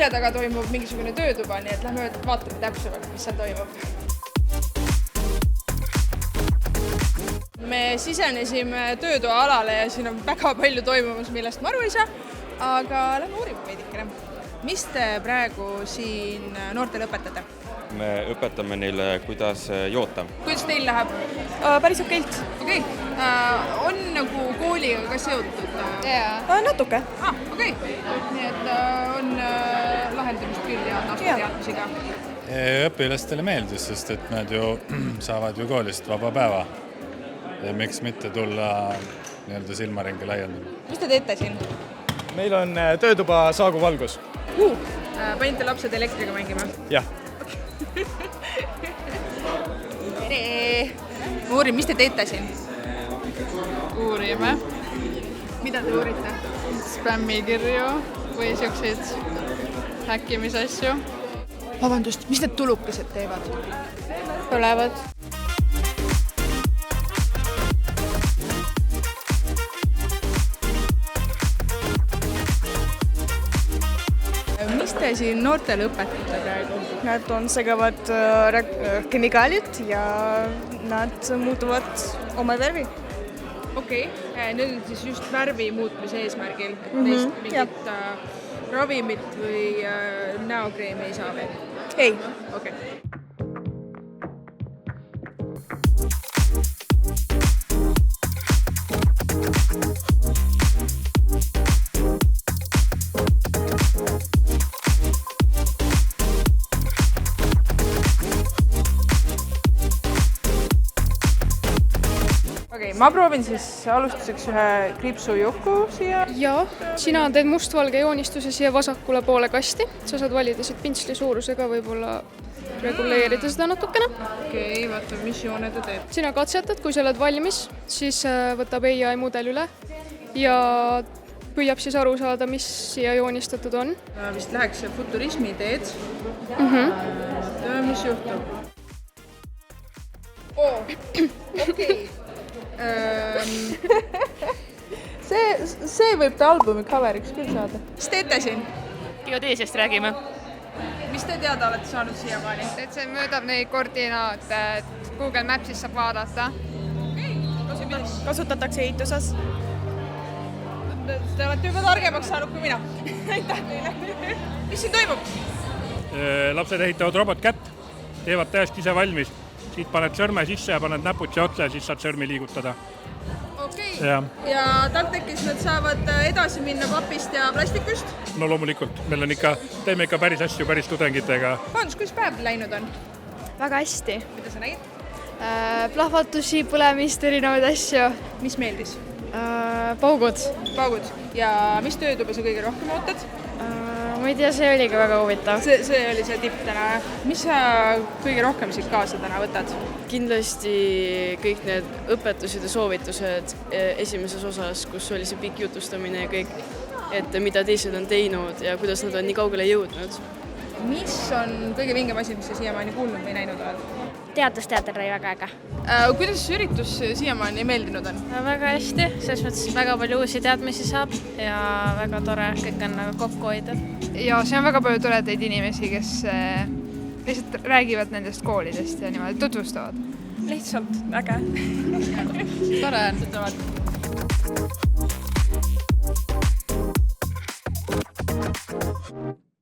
selja taga toimub mingisugune töötuba, nii et lähme vaatame täpsemalt, mis seal toimub. Me sisenesime töötoa alale ja siin on väga palju toimumas, millest ma aru ei saa, aga lähme uurime veidikene. Mis te praegu siin noortele õpetate? Me õpetame neile, kuidas joota. Kuidas teil läheb? Päris okeilt. Okei. On nagu kooliga ka seotud? Natuke. Okei. Nii et on lahendamist küll ja teadmisiga. Õpilastele meeldis, sest et nad ju saavad ju koolist vaba päeva. Ja miks mitte tulla nii-öelda silmaringi laiendama. Mis te teete siin? Meil on töötuba Saagu valgus. Panite lapsed elektriga mängima? Jah. Tere! Ma uurin, mis te teete siin? Uurime. Mida te uurite? Spämmikirju või siukseid häkkimisasju. Vabandust, mis need tulukesed teevad? Põlevad. Mis te siin noortele õpetate praegu? Nad on segavad kemikaalid ja nad muutuvad oma värvi. Okei, need on siis just värvi muutmise eesmärgil, et neist mingit ravimit või näokreemi ei saa veel? Ei. Okei. Ma proovin siis alustuseks ühe kriipsujuku siia. Ja, sina teed mustvalge joonistuse siia vasakule poole kasti. Sa saad valida siit pintsli suurusega võib-olla reguleerida seda natukene. Okei, vaatame, mis joone ta teeb. Sina katsetad, kui sa oled valmis, siis võtab AI mudel üle ja püüab siis aru saada, mis siia joonistatud on. Vist läheks futurismi teed. Mis juhtub? Okei. See võib ta albumi coveriks küll saada. Mis teete siin? Geodeesiast räägime. Mis te teada olete saanud siiamaani? Et see möödab neid koordinaate, et Google Maps'is saab vaadata. Kasutatakse ehituses. Te olete juba targemaks saanud kui mina. Aitäh teile. Mis siin toimub? Lapsed ehitavad robotkätt, teevad täiesti ise valmis. Siit paned sõrme sisse ja paned näpud siia otsa ja siis saad sõrmi liigutada. Okei. Ja TalTechis nad saavad edasi minna papist ja plastikust? No loomulikult. Meil on teeme ikka päris asju päris tudengitega. Vabandus, kuidas päev läinud on? Väga hästi. Mida sa nägid? Plahvatusi, põlemist, erinevaid asju. Mis meeldis? Paugud. Paugud. Ja mis töötuba sa kõige rohkem ootad? Ma ei tea, see oligi väga huvitav. See oli see tipp täna. Mis sa kõige rohkem siit kaasa täna võtad? Kindlasti kõik need õpetused ja soovitused esimeses osas, kus oli see pikk jutustamine ja kõik, et mida teised on teinud ja kuidas nad on nii kaugele jõudnud. Mis on kõige vingem asi, mis sa siiamaani kuulnud või näinud oled? Teadusteater oli väga äge. Kuidas üritus siiamaani meeldinud on? Väga hästi, selles mõttes väga palju uusi teadmisi saab ja väga tore kõik on kokku hoida. Ja see on väga palju toredaid inimesi, kes lihtsalt räägivad nendest koolidest ja niimoodi tutvustavad. Lihtsalt äge. Tore on.